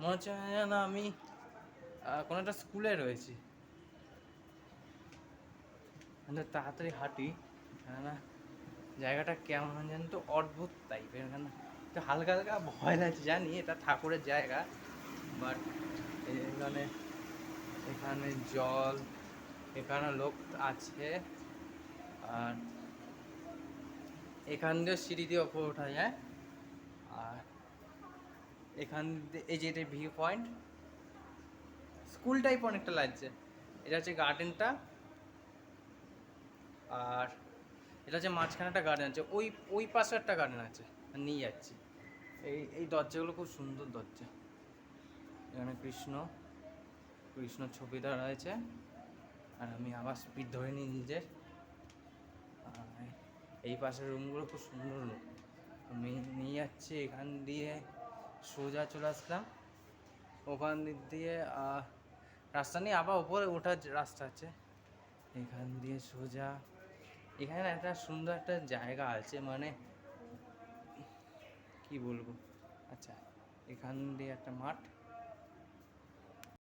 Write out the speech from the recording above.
মনে হচ্ছে যেন আমি কোনো একটা স্কুলে রয়েছি। তাড়াতাড়ি হাঁটি, কেননা জায়গাটা কেমন জানি তো অদ্ভুত টাইপের। কেন তো হালকা হালকা ভয় লাগছে, জানি এটা ঠাকুরের জায়গা, বাট এখানে এখানে জল, এখানে লোক আছে, আর এখান দিয়ে সিঁড়ি দিয়ে ওপরে ওঠা যায়। আর এখান দিয়ে এই যে এটা ভিউ পয়েন্ট, স্কুল টাইপ অনেকটা লাগছে। এটা হচ্ছে গার্ডেনটা, আর এটা হচ্ছে মাঝখানে একটা গার্ডেন আছে, ওই ওই পাশে একটা গার্ডেন আছে, নিয়ে যাচ্ছি। এই এই দরজাগুলো খুব সুন্দর দরজা। এখানে কৃষ্ণ কৃষ্ণ ছবি দেওয়া রয়েছে, আর আমি আবার স্পিড ধরে নিই নিজের। এই পাশের রুমগুলো খুব সুন্দর রুম, আমি নিয়ে যাচ্ছি। এখান দিয়ে সোজা চলে আসলাম, ওখান দিক দিয়ে রাস্তা নিয়ে আবার উপরে ওঠার রাস্তা আছে। এখান দিয়ে সোজা এখানে একটা সুন্দর একটা জায়গা আছে, মানে কি বলবো। আচ্ছা, এখান দিয়ে একটা মাঠ,